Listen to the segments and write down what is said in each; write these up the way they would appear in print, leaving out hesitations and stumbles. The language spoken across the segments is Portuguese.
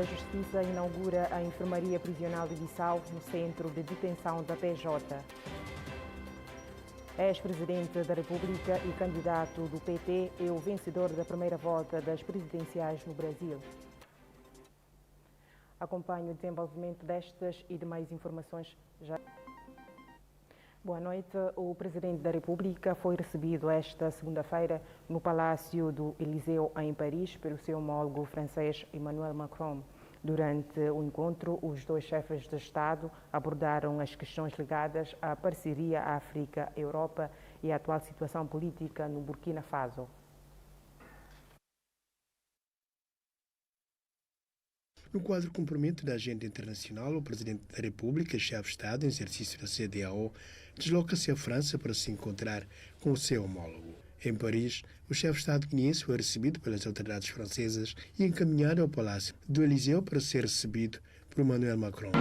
da Justiça inaugura a enfermaria prisional de Bissau no centro de detenção da PJ. Ex-presidente da República e candidato do PT é o vencedor da primeira volta das presidenciais no Brasil. Acompanhe o desenvolvimento destas e demais informações já. Boa noite. O presidente da República foi recebido esta segunda-feira no Palácio do Eliseu, em Paris, pelo seu homólogo francês Emmanuel Macron. Durante o encontro, os dois chefes de Estado abordaram as questões ligadas à parceria África-Europa e à atual situação política no Burkina Faso. No quadro cumprimento da agenda internacional, o Presidente da República, chefe de Estado em exercício da CEDEAO, desloca-se à França para se encontrar com o seu homólogo. Em Paris, o chefe de Estado guineense foi recebido pelas autoridades francesas e encaminhado ao Palácio do Eliseu para ser recebido por Emmanuel Macron.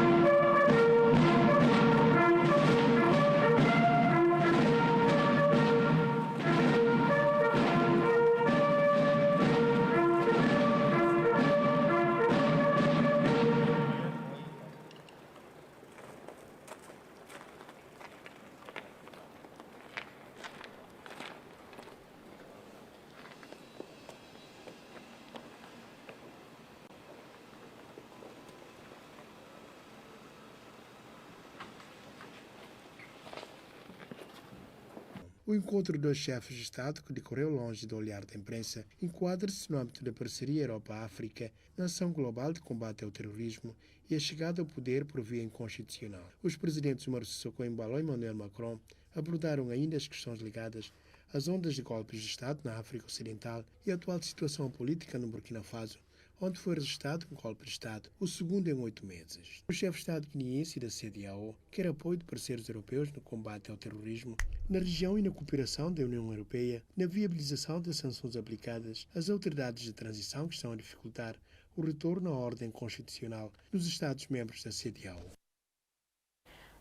O encontro dos chefes de Estado, que decorreu longe do olhar da imprensa, enquadra-se no âmbito da parceria Europa-África na ação global de combate ao terrorismo e a chegada ao poder por via inconstitucional. Os presidentes Umaru Sissoko Embalo e Emmanuel Macron abordaram ainda as questões ligadas às ondas de golpes de Estado na África Ocidental e a atual situação política no Burkina Faso, onde foi registrado um golpe de Estado, o segundo em 8 meses. O chefe de Estado guineense da CEDEAO quer apoio de parceiros europeus no combate ao terrorismo, na região e na cooperação da União Europeia, na viabilização das sanções aplicadas às autoridades de transição que estão a dificultar o retorno à ordem constitucional nos Estados-membros da CEDEAO.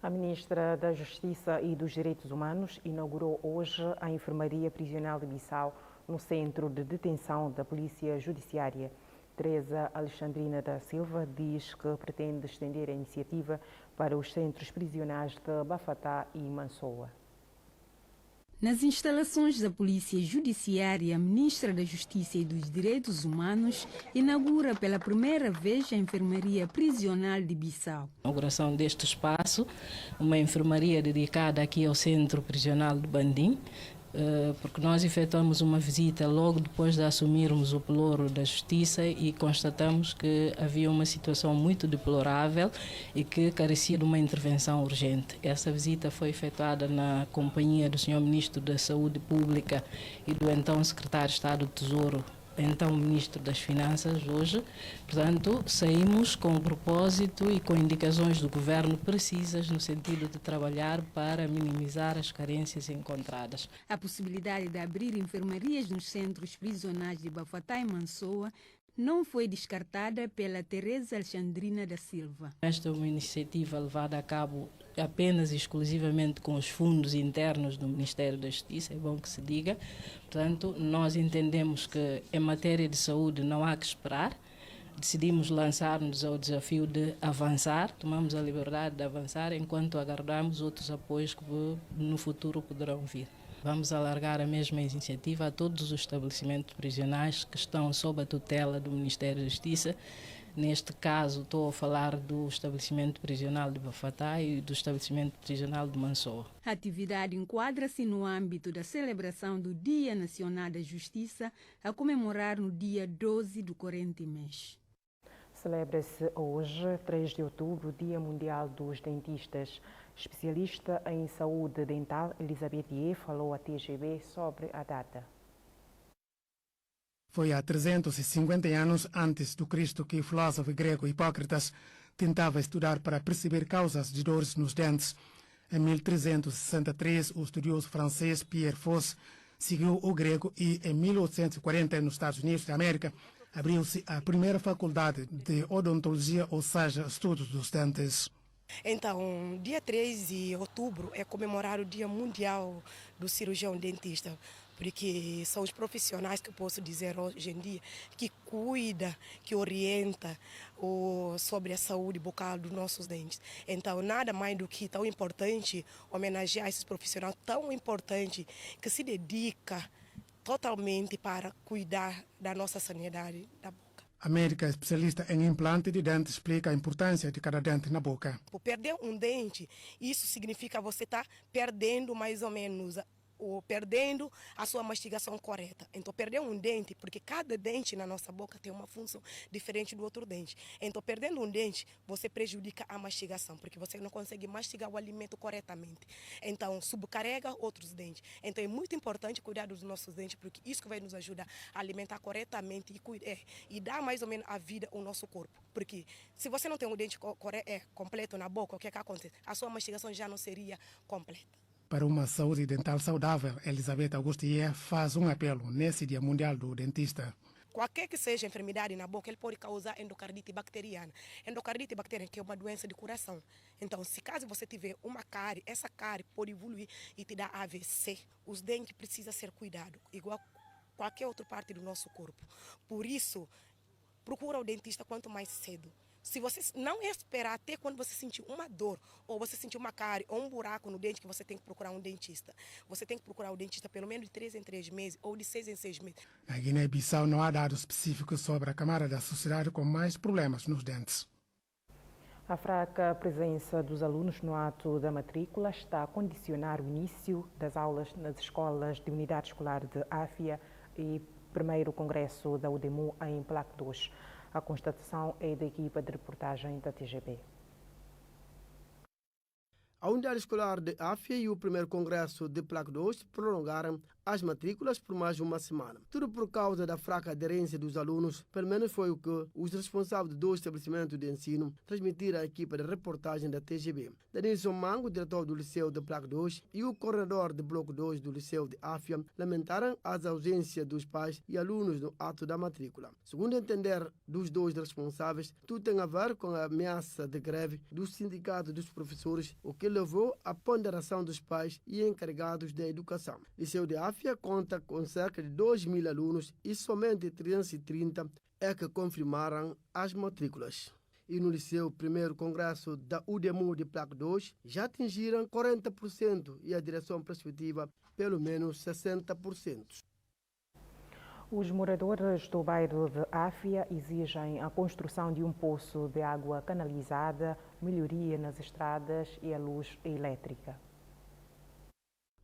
A ministra da Justiça e dos Direitos Humanos inaugurou hoje a enfermaria prisional de Bissau no centro de detenção da Polícia Judiciária. Teresa Alexandrina da Silva diz que pretende estender a iniciativa para os centros prisionais de Bafatá e Mansoa. Nas instalações da Polícia Judiciária, a Ministra da Justiça e dos Direitos Humanos inaugura pela primeira vez a enfermaria prisional de Bissau. A inauguração deste espaço, uma enfermaria dedicada aqui ao Centro Prisional de Bandim, porque nós efetuamos uma visita logo depois de assumirmos o pelouro da Justiça e constatamos que havia uma situação muito deplorável e que carecia de uma intervenção urgente. Essa visita foi efetuada na companhia do Sr. Ministro da Saúde Pública e do então Secretário de Estado do Tesouro, então Ministro das Finanças hoje. Portanto, saímos com o propósito e com indicações do Governo precisas no sentido de trabalhar para minimizar as carências encontradas. A possibilidade de abrir enfermarias nos centros prisionais de Bafatá e Mansoa não foi descartada pela Teresa Alexandrina da Silva. Esta é uma iniciativa levada a cabo apenas e exclusivamente com os fundos internos do Ministério da Justiça, é bom que se diga. Portanto, nós entendemos que em matéria de saúde não há que esperar. Decidimos lançar-nos ao desafio de avançar, tomamos a liberdade de avançar enquanto aguardamos outros apoios que no futuro poderão vir. Vamos alargar a mesma iniciativa a todos os estabelecimentos prisionais que estão sob a tutela do Ministério da Justiça. Neste caso, estou a falar do estabelecimento prisional de Bafatá e do estabelecimento prisional de Mansoa. A atividade enquadra-se no âmbito da celebração do Dia Nacional da Justiça, a comemorar no dia 12 do corrente mês. Celebra-se hoje, 3 de outubro, o Dia Mundial dos Dentistas. Especialista em saúde dental, Elizabeth Ye, falou à TGB sobre a data. Foi há 350 anos antes do Cristo que o filósofo grego Hipócrates tentava estudar para perceber causas de dores nos dentes. Em 1363, o estudioso francês Pierre Fos seguiu o grego e, em 1840, nos Estados Unidos da América, abriu-se a primeira faculdade de odontologia, ou seja, estudos dos dentes. Então, dia 3 de outubro é comemorar o Dia Mundial do Cirurgião Dentista, porque são os profissionais que eu posso dizer hoje em dia que cuida, que orienta sobre a saúde bucal dos nossos dentes. Então, nada mais do que tão importante homenagear esses profissionais tão importantes que se dedica totalmente para cuidar da nossa sanidade da boca. A médica especialista em implante de dente explica a importância de cada dente na boca. Por perder um dente, isso significa você estar perdendo mais ou menos ou perdendo a sua mastigação correta. Então, perder um dente, porque cada dente na nossa boca tem uma função diferente do outro dente. Então, perdendo um dente, você prejudica a mastigação, porque você não consegue mastigar o alimento corretamente. Então, subcarrega outros dentes. Então, é muito importante cuidar dos nossos dentes, porque isso que vai nos ajudar a alimentar corretamente e dar mais ou menos a vida ao nosso corpo. Porque se você não tem um dente completo na boca, o que acontece? A sua mastigação já não seria completa. Para uma saúde dental saudável, Elizabeth Augustier faz um apelo nesse Dia Mundial do Dentista. Qualquer que seja a enfermidade na boca, ele pode causar endocardite bacteriana. Endocardite bacteriana que é uma doença de coração. Então, se caso você tiver uma cárie, essa cárie pode evoluir e te dar AVC. Os dentes precisam ser cuidados, igual qualquer outra parte do nosso corpo. Por isso, procura o dentista quanto mais cedo. Se você não esperar até quando você sentir uma dor, ou você sentir uma cárie, ou um buraco no dente, que você tem que procurar um dentista. Você tem que procurar o dentista pelo menos de 3 em 3 meses, ou de 6 em 6 meses. Na Guiné-Bissau não há dados específicos sobre a camada da sociedade com mais problemas nos dentes. A fraca presença dos alunos no ato da matrícula está a condicionar o início das aulas nas escolas de unidade escolar de Áfia e primeiro congresso da UDEMU em Plaque 2. A constatação é da equipa de reportagem da TGB. A unidade escolar de Áfia e o primeiro congresso de Plaque 2 prolongaram as matrículas por mais de uma semana. Tudo por causa da fraca aderência dos alunos, pelo menos foi o que os responsáveis dos estabelecimentos de ensino transmitiram à equipa de reportagem da TGB. Danilson Mango, diretor do Liceu de Plaque 2, e o coordenador de Bloco 2 do Liceu de Áfia lamentaram as ausências dos pais e alunos no ato da matrícula. Segundo entender dos dois responsáveis, tudo tem a ver com a ameaça de greve do sindicato dos professores, o que levou à ponderação dos pais e encarregados da educação. Liceu de Áfia conta com cerca de 2.000 alunos e somente 330 é que confirmaram as matrículas. E no Liceu, primeiro congresso da UDEMU de Plaque 2, já atingiram 40% e a direção perspectiva pelo menos 60%. Os moradores do bairro de Áfia exigem a construção de um poço de água canalizada, melhoria nas estradas e a luz elétrica.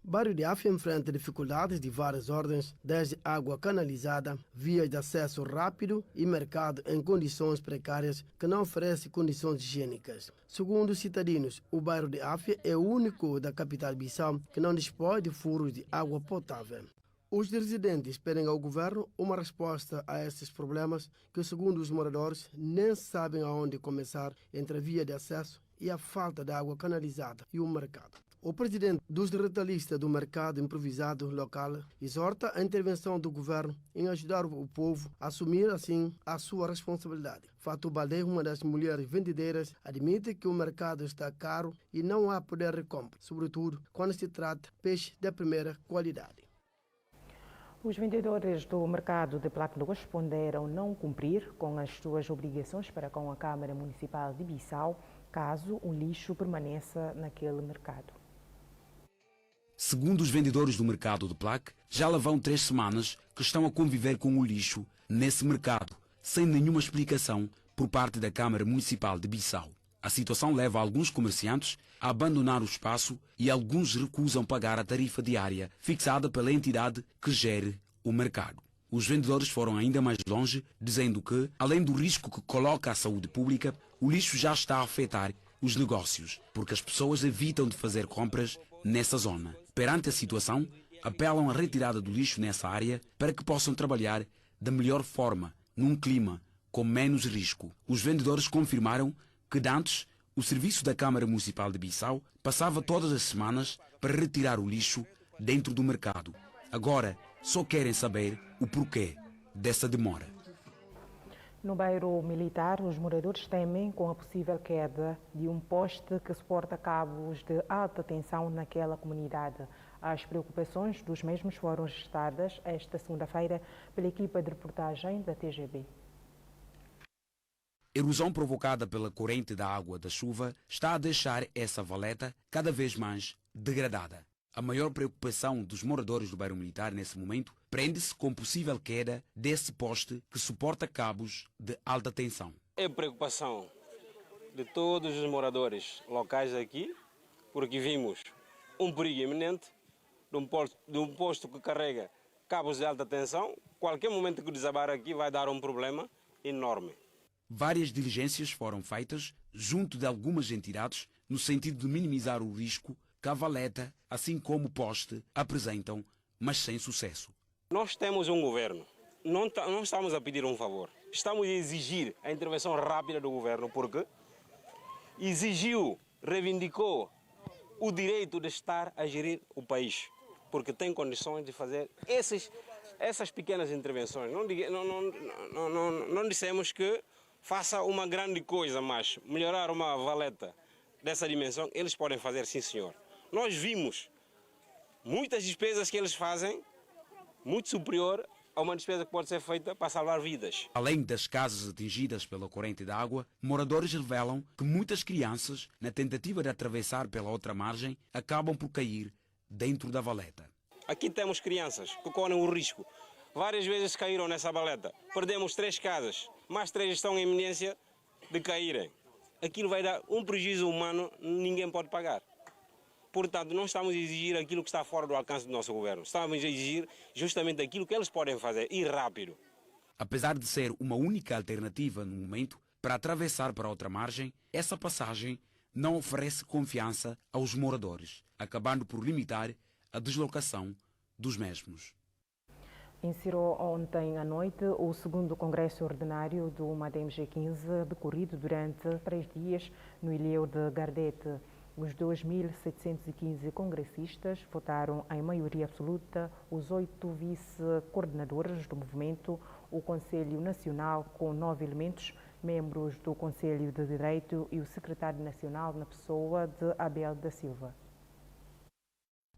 O bairro de Áfia enfrenta dificuldades de várias ordens, desde água canalizada, vias de acesso rápido e mercado em condições precárias que não oferece condições higiênicas. Segundo os cidadãos, o bairro de Áfia é o único da capital Bissau que não dispõe de furos de água potável. Os residentes pedem ao governo uma resposta a esses problemas que, segundo os moradores, nem sabem aonde começar entre a via de acesso e a falta de água canalizada e o mercado. O presidente dos retalhistas do mercado improvisado local exorta a intervenção do governo em ajudar o povo a assumir, assim, a sua responsabilidade. Fatou Baldé, uma das mulheres vendedeiras, admite que o mercado está caro e não há poder de compra, sobretudo quando se trata de peixe de primeira qualidade. Os vendedores do mercado de Plaque 2 ponderam não cumprir com as suas obrigações para com a Câmara Municipal de Bissau, caso o lixo permaneça naquele mercado. Segundo os vendedores do mercado de Plaque, já lá vão 3 semanas que estão a conviver com o lixo nesse mercado, sem nenhuma explicação por parte da Câmara Municipal de Bissau. A situação leva alguns comerciantes a abandonar o espaço e alguns recusam pagar a tarifa diária fixada pela entidade que gere o mercado. Os vendedores foram ainda mais longe, dizendo que, além do risco que coloca à saúde pública, o lixo já está a afetar os negócios, porque as pessoas evitam de fazer compras nessa zona. Perante a situação, apelam à retirada do lixo nessa área para que possam trabalhar da melhor forma, num clima com menos risco. Os vendedores confirmaram que antes o serviço da Câmara Municipal de Bissau passava todas as semanas para retirar o lixo dentro do mercado. Agora só querem saber o porquê dessa demora. No bairro militar, os moradores temem com a possível queda de um poste que suporta cabos de alta tensão naquela comunidade. As preocupações dos mesmos foram registradas esta segunda-feira pela equipa de reportagem da TGB. Erosão provocada pela corrente da água da chuva está a deixar essa valeta cada vez mais degradada. A maior preocupação dos moradores do bairro Militar nesse momento prende-se com possível queda desse poste que suporta cabos de alta tensão. É preocupação de todos os moradores locais aqui, porque vimos um perigo iminente de um posto que carrega cabos de alta tensão. Qualquer momento que desabar aqui vai dar um problema enorme. Várias diligências foram feitas junto de algumas entidades no sentido de minimizar o risco que a valeta, assim como o poste, apresentam, mas sem sucesso. Nós temos um governo, não estamos a pedir um favor, estamos a exigir a intervenção rápida do governo, porque exigiu, reivindicou o direito de estar a gerir o país, porque tem condições de fazer essas pequenas intervenções. Não dissemos que faça uma grande coisa, mas melhorar uma valeta dessa dimensão, eles podem fazer, sim senhor. Nós vimos muitas despesas que eles fazem, muito superior a uma despesa que pode ser feita para salvar vidas. Além das casas atingidas pela corrente de água, moradores revelam que muitas crianças, na tentativa de atravessar pela outra margem, acabam por cair dentro da valeta. Aqui temos crianças que correm o risco. Várias vezes caíram nessa valeta. Perdemos 3 casas, mais 3 estão em iminência de caírem. Aquilo vai dar um prejuízo humano, ninguém pode pagar. Portanto, não estamos a exigir aquilo que está fora do alcance do nosso governo. Estamos a exigir justamente aquilo que eles podem fazer, e rápido. Apesar de ser uma única alternativa no momento para atravessar para outra margem, essa passagem não oferece confiança aos moradores, acabando por limitar a deslocação dos mesmos. Encerrou ontem à noite o segundo Congresso Ordinário do MADEM G15, decorrido durante 3 dias no Ilhéu de Gardete. Os 2.715 congressistas votaram em maioria absoluta os 8 vice-coordenadores do movimento, o Conselho Nacional com 9 elementos, membros do Conselho de Direito e o secretário nacional na pessoa de Abel da Silva.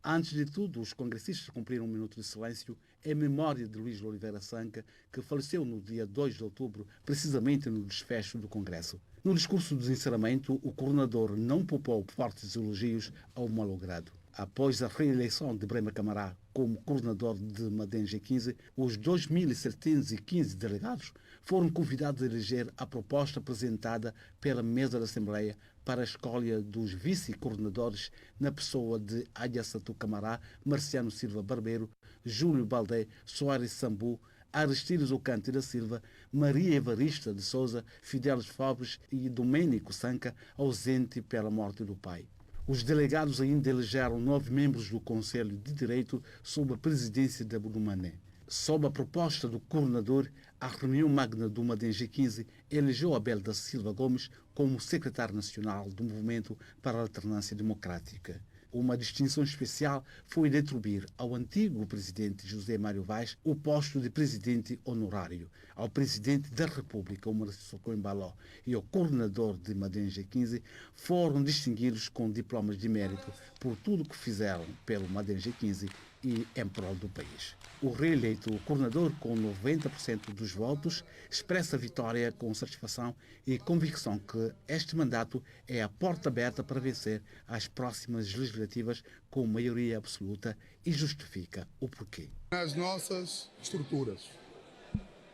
Antes de tudo, os congressistas cumpriram um minuto de silêncio em memória de Luís Oliveira Sanca, que faleceu no dia 2 de outubro, precisamente no desfecho do Congresso. No discurso de encerramento, o coordenador não poupou fortes elogios ao malogrado. Após a reeleição de Brema Camará como coordenador de MADEM G15, os 2.715 delegados foram convidados a eleger a proposta apresentada pela mesa da Assembleia para a escolha dos vice-coordenadores na pessoa de Adjaçatu Camará, Marciano Silva Barbeiro, Júlio Baldé, Soares Sambu, Aristides Ocante da Silva, Maria Evarista de Souza, Fidelis Fabres e Domênico Sanca, ausente pela morte do pai. Os delegados ainda elegeram 9 membros do Conselho de Direito sob a presidência de Abdul Mané. Sob a proposta do coordenador, a reunião magna do MADEM G15 elegeu Abel da Silva Gomes como secretário nacional do Movimento para a Alternância Democrática. Uma distinção especial foi de atribuir ao antigo presidente José Mário Vaz o posto de presidente honorário, ao presidente da República, Omar Sissoko Embaló, e ao coordenador de MADEM G15 foram distinguidos com diplomas de mérito por tudo o que fizeram pelo MADEM G15 e em prol do país. O reeleito coordenador, com 90% dos votos, expressa a vitória com satisfação e convicção que este mandato é a porta aberta para vencer as próximas legislativas com maioria absoluta e justifica o porquê. Nas nossas estruturas,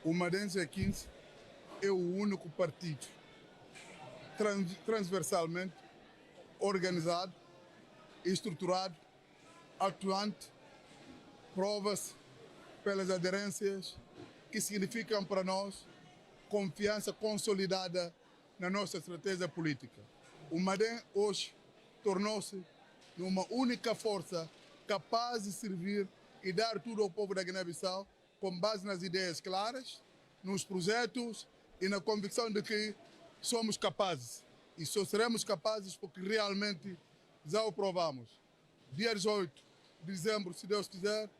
o MADEM G15 é o único partido transversalmente organizado, estruturado, atuante, prova-se pelas aderências que significam para nós confiança consolidada na nossa estratégia política. O MADEM hoje tornou-se uma única força capaz de servir e dar tudo ao povo da Guiné-Bissau com base nas ideias claras, nos projetos e na convicção de que somos capazes. E só seremos capazes porque realmente já o provamos. Dia 18 de dezembro, se Deus quiser,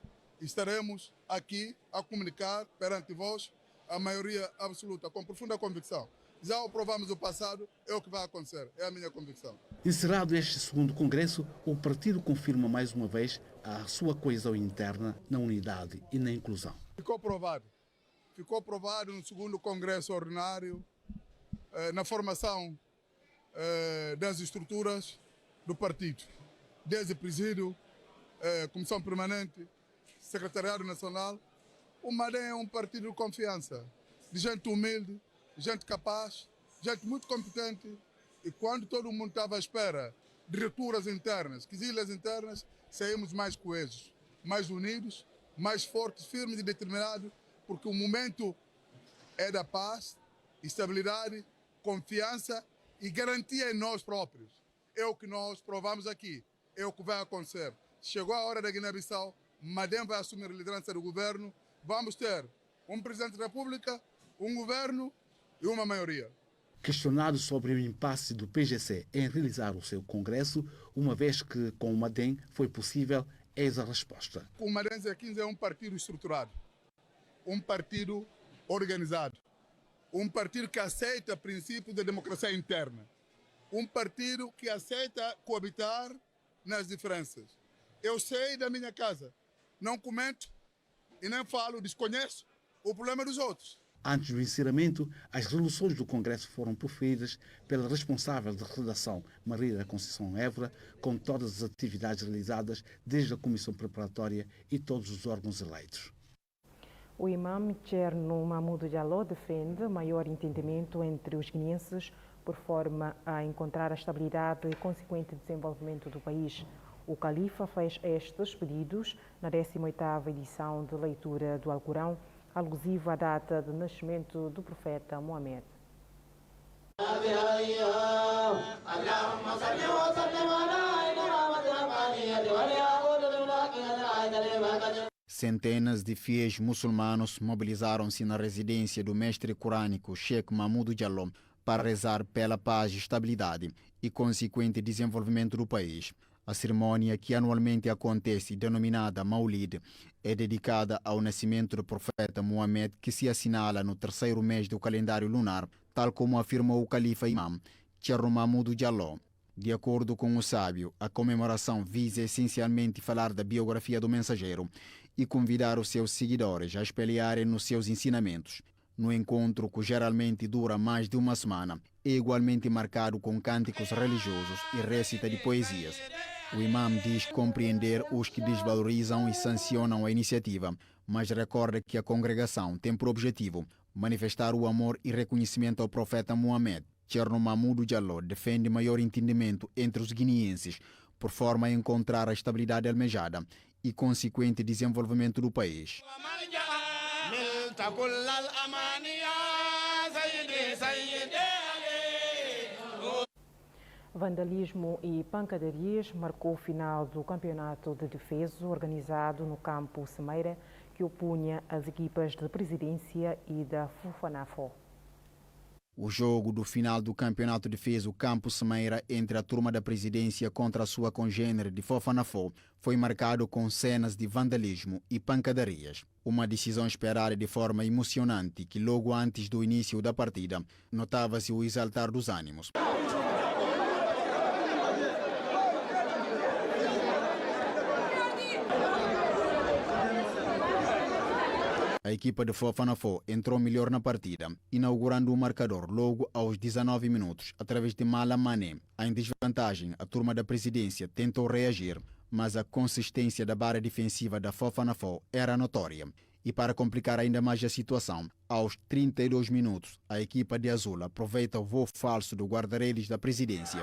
estaremos aqui a comunicar perante vós a maioria absoluta, com profunda convicção Já aprovamos o passado, é o que vai acontecer, é a minha convicção. Encerrado este segundo congresso, o partido confirma mais uma vez a sua coesão interna na unidade e na inclusão. Ficou provado no segundo congresso ordinário, na formação das estruturas do partido, desde presídio, comissão permanente, secretariado nacional. O Madem é um partido de confiança, de gente humilde, gente capaz, gente muito competente. E quando todo mundo estava à espera de rupturas internas, quesilhas internas, saímos mais coesos, mais unidos, mais fortes, firmes e determinados, porque o momento é da paz, estabilidade, confiança e garantia em nós próprios. É o que nós provamos aqui, é o que vai acontecer. Chegou a hora da Guiné-Bissau, Madem vai assumir a liderança do governo, vamos ter um presidente da República, um governo e uma maioria. Questionado sobre o impasse do PGC em realizar o seu congresso, uma vez que com o Madem foi possível, eis a resposta. O Madem 15 é um partido estruturado, um partido organizado, um partido que aceita princípios da democracia interna, um partido que aceita coabitar nas diferenças. Eu sei da minha casa, não comento e nem falo, desconheço o problema dos outros. Antes do encerramento, as resoluções do Congresso foram proferidas pela responsável de redação, Maria da Conceição Évora, com todas as atividades realizadas desde a comissão preparatória e todos os órgãos eleitos. O imam Cherno Mahmoud Diallo defende maior entendimento entre os guineenses por forma a encontrar a estabilidade e consequente desenvolvimento do país. O califa fez estes pedidos na 18ª edição de leitura do Alcorão, alusiva à data de nascimento do profeta Muhammad. Centenas de fiéis muçulmanos mobilizaram-se na residência do mestre corânico Sheikh Mahmoud Diallo para rezar pela paz e estabilidade e consequente desenvolvimento do país. A cerimônia, que anualmente acontece, denominada Maulid, é dedicada ao nascimento do profeta Muhammad, que se assinala no terceiro mês do calendário lunar, tal como afirmou o califa imam Cherno Mahmoud Diallo. De acordo com o sábio, a comemoração visa essencialmente falar da biografia do mensageiro e convidar os seus seguidores a espelharem nos seus ensinamentos. No encontro, que geralmente dura mais de uma semana, é igualmente marcado com cânticos religiosos e récita de poesias. O imam diz compreender os que desvalorizam e sancionam a iniciativa, mas recorda que a congregação tem por objetivo manifestar o amor e reconhecimento ao profeta Muhammad. Cherno Mahmoud Diallo defende maior entendimento entre os guineenses, por forma a encontrar a estabilidade almejada e consequente desenvolvimento do país. Vandalismo e pancadarias marcou o final do campeonato de defesa organizado no campo Semeira, que opunha as equipas de Presidência e da Fofanafo. O jogo do final do campeonato de defesa Campo Semeira entre a turma da Presidência contra a sua congênere de Fofanafo foi marcado com cenas de vandalismo e pancadarias. Uma decisão esperada de forma emocionante que logo antes do início da partida notava-se o exaltar dos ânimos. A equipa de Fofanafo entrou melhor na partida, inaugurando o marcador logo aos 19 minutos, através de Mala Mané. Em desvantagem, a turma da Presidência tentou reagir, mas a consistência da barra defensiva da Fofanafo era notória. E para complicar ainda mais a situação, aos 32 minutos, a equipa de Azul aproveita o voo falso do guarda-redes da Presidência.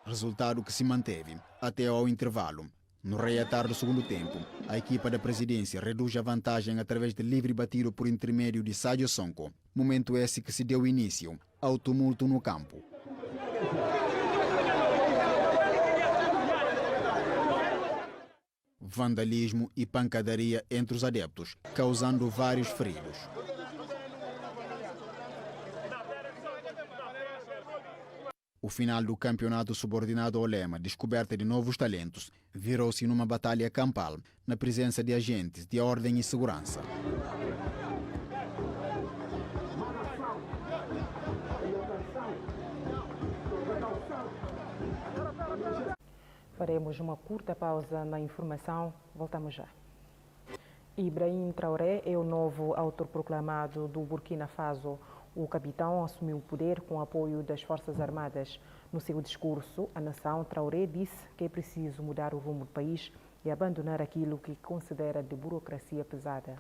Resultado que se manteve até ao intervalo. No reatar do segundo tempo, a equipa da Presidência reduz a vantagem através de livre batido por intermédio de Sadio Sonko. Momento esse que se deu início ao tumulto no campo. Vandalismo e pancadaria entre os adeptos, causando vários feridos. O final do campeonato subordinado ao lema Descoberta de Novos Talentos virou-se numa batalha campal, na presença de agentes de ordem e segurança. Faremos uma curta pausa na informação. Voltamos já. Ibrahim Traoré é o novo autoproclamado do Burkina Faso. O capitão assumiu o poder com o apoio das Forças Armadas. No seu discurso, a nação Traoré disse que é preciso mudar o rumo do país e abandonar aquilo que considera de burocracia pesada.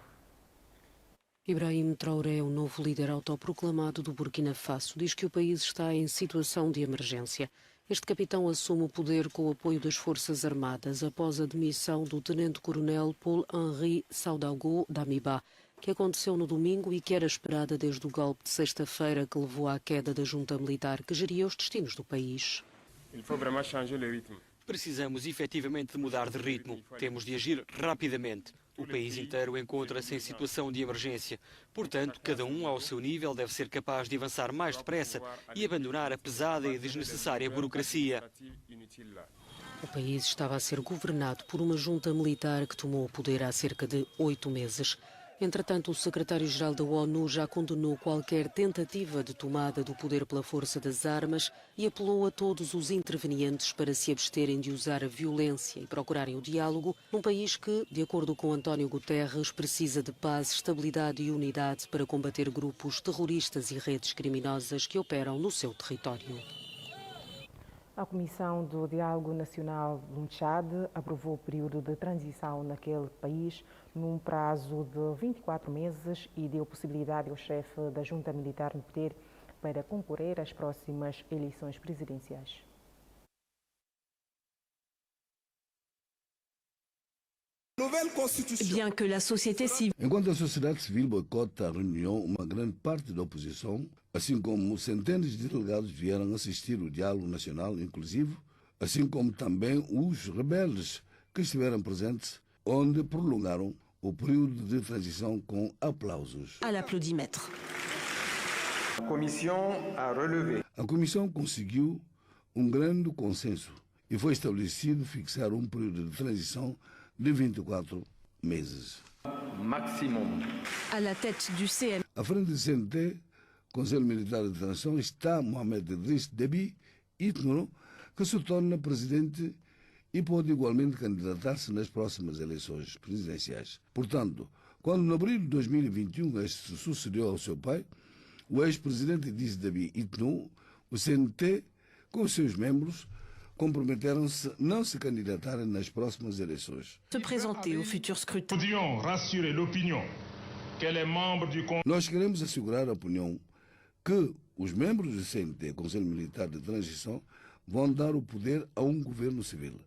Ibrahim Traoré, o novo líder autoproclamado do Burkina Faso, diz que o país está em situação de emergência. Este capitão assume o poder com o apoio das Forças Armadas após a demissão do tenente-coronel Paul-Henri Saudago Damiba, que aconteceu no domingo e que era esperada desde o golpe de sexta-feira que levou à queda da junta militar que geria os destinos do país. Precisamos efetivamente de mudar de ritmo. Temos de agir rapidamente. O país inteiro encontra-se em situação de emergência. Portanto, cada um ao seu nível deve ser capaz de avançar mais depressa e abandonar a pesada e desnecessária burocracia. O país estava a ser governado por uma junta militar que tomou o poder há cerca de 8 meses. Entretanto, o secretário-geral da ONU já condenou qualquer tentativa de tomada do poder pela força das armas e apelou a todos os intervenientes para se absterem de usar a violência e procurarem o diálogo num país que, de acordo com António Guterres, precisa de paz, estabilidade e unidade para combater grupos terroristas e redes criminosas que operam no seu território. A Comissão do Diálogo Nacional no Chad aprovou o período de transição naquele país num prazo de 24 meses e deu possibilidade ao chefe da junta militar no poder para concorrer às próximas eleições presidenciais. Enquanto a sociedade civil boicota a reunião, uma grande parte da oposição, assim como centenas de delegados vieram assistir o diálogo nacional inclusivo, assim como também os rebeldes que estiveram presentes, onde prolongaram o período de transição com aplausos. A comissão conseguiu um grande consenso e foi estabelecido fixar um período de transição de 24 meses. À frente do CNT, Conselho Militar de Transição, está Mohamed Idriss Déby Itno, que se torna presidente e pode igualmente candidatar-se nas próximas eleições presidenciais. Portanto, quando no abril de 2021 este sucedeu ao seu pai, o ex-presidente Idriss Déby Itno, o CNT, com os seus membros, comprometeram-se a não se candidatarem nas próximas eleições. Nós queremos assegurar à opinião que os membros do CNT, Conselho Militar de Transição, vão dar o poder a um governo civil.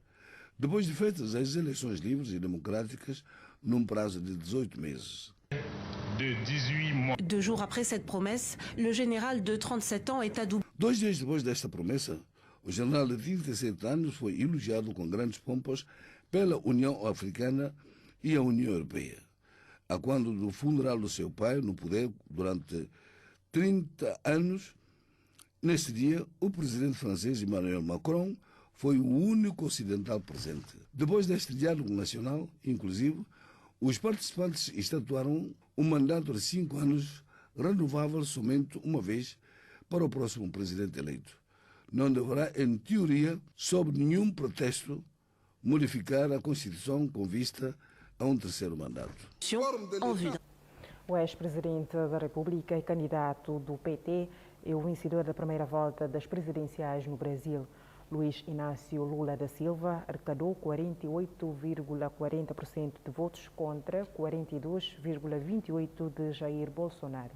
Depois de feitas as eleições livres e democráticas, num prazo de 18 meses. 2 jours après cette promesse, le général de 37 ans est adoubé. 2 dias depois desta promessa, o general de 37 anos foi elogiado com grandes pompas pela União Africana e a União Europeia. A quando do funeral do seu pai no poder durante 30 anos, neste dia, o presidente francês Emmanuel Macron foi o único ocidental presente. Depois deste diálogo nacional, inclusive, os participantes estatuaram um mandato de 5 anos, renovável somente uma vez para o próximo presidente eleito. Não deverá, em teoria, sob nenhum pretexto, modificar a Constituição com vista a um terceiro mandato. O ex-presidente da República e candidato do PT é o vencedor da primeira volta das presidenciais no Brasil. Luiz Inácio Lula da Silva arrecadou 48,40% de votos contra 42,28% de Jair Bolsonaro.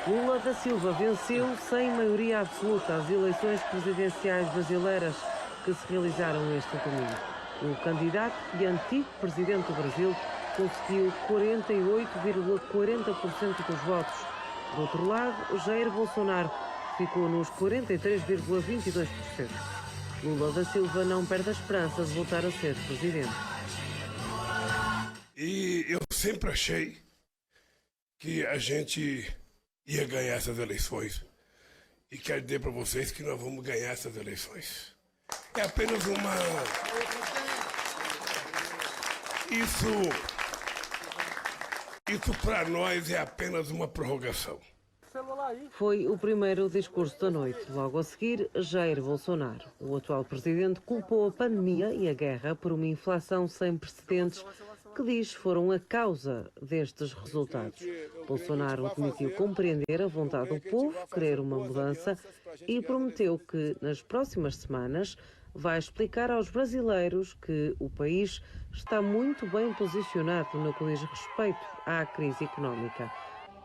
Lula da Silva venceu sem maioria absoluta as eleições presidenciais brasileiras que se realizaram este domingo. O candidato e antigo presidente do Brasil conseguiu 48,40% dos votos. Do outro lado, Jair Bolsonaro ficou nos 43,22%. Lula da Silva não perde a esperança de voltar a ser presidente. E eu sempre achei que a gente ia ganhar essas eleições. E quero dizer para vocês que nós vamos ganhar essas eleições. É apenas uma... Isso para nós é apenas uma prorrogação. Foi o primeiro discurso da noite. Logo a seguir, Jair Bolsonaro. O atual presidente culpou a pandemia e a guerra por uma inflação sem precedentes que diz foram a causa destes resultados. Bolsonaro admitiu compreender a vontade do povo, querer uma mudança e prometeu que, nas próximas semanas, vai explicar aos brasileiros que o país está muito bem posicionado no que diz respeito à crise económica.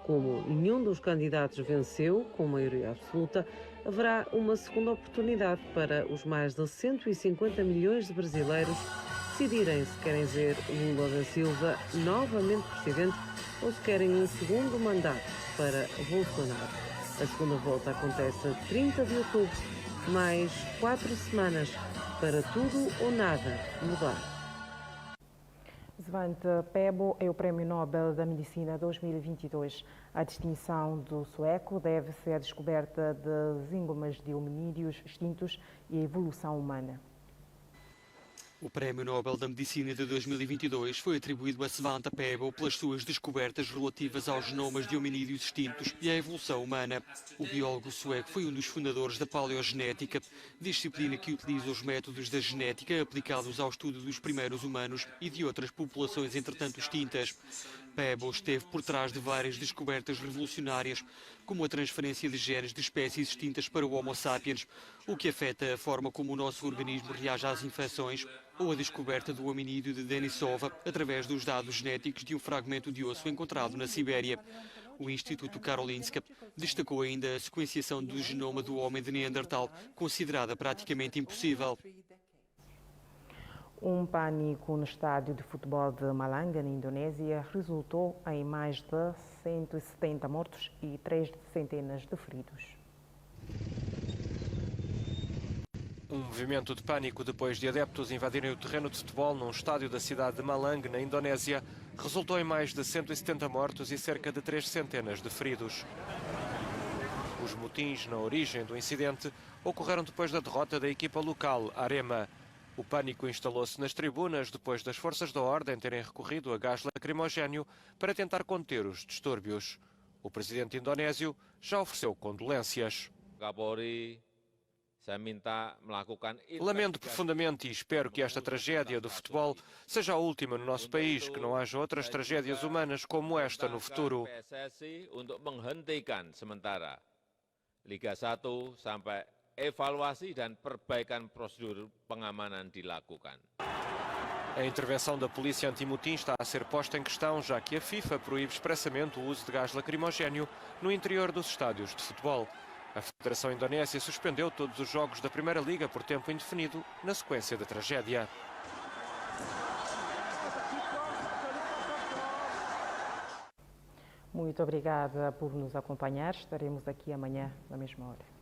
Como nenhum dos candidatos venceu com maioria absoluta, haverá uma segunda oportunidade para os mais de 150 milhões de brasileiros decidirem se querem ver Lula da Silva novamente presidente ou se querem um segundo mandato para Bolsonaro. A segunda volta acontece a 30 de outubro, mais 4 semanas para tudo ou nada mudar. Svante Pääbo é o Prémio Nobel da Medicina 2022. A distinção do sueco deve-se à descoberta de íngomas de hominídeos extintos e a evolução humana. O Prémio Nobel da Medicina de 2022 foi atribuído a Svante Pääbo pelas suas descobertas relativas aos genomas de hominídeos extintos e à evolução humana. O biólogo sueco foi um dos fundadores da paleogenética, disciplina que utiliza os métodos da genética aplicados ao estudo dos primeiros humanos e de outras populações entretanto extintas. Pääbo esteve por trás de várias descobertas revolucionárias, como a transferência de genes de espécies extintas para o Homo sapiens, o que afeta a forma como o nosso organismo reage às infecções, ou a descoberta do hominídeo de Denisova através dos dados genéticos de um fragmento de osso encontrado na Sibéria. O Instituto Karolinska destacou ainda a sequenciação do genoma do homem de Neandertal, considerada praticamente impossível. Um pânico no estádio de futebol de Malanga, na Indonésia, resultou em mais de 170 mortos e 3 centenas de feridos. Um movimento de pânico depois de adeptos invadirem o terreno de futebol num estádio da cidade de Malang, na Indonésia, resultou em mais de 170 mortos e cerca de 3 centenas de feridos. Os motins na origem do incidente ocorreram depois da derrota da equipa local, Arema. O pânico instalou-se nas tribunas depois das forças da ordem terem recorrido a gás lacrimogéneo para tentar conter os distúrbios. O presidente indonésio já ofereceu condolências. Lamento profundamente e espero que esta tragédia do futebol seja a última no nosso país, que não haja outras tragédias humanas como esta no futuro. Liga 1 sampai evaluasi dan perbaikan prosedur pengamanan dilakukan. A intervenção da polícia antimotim está a ser posta em questão, já que a FIFA proíbe expressamente o uso de gás lacrimogéneo no interior dos estádios de futebol. A Federação Indonésia suspendeu todos os jogos da Primeira Liga por tempo indefinido na sequência da tragédia. Muito obrigada por nos acompanhar. Estaremos aqui amanhã na mesma hora.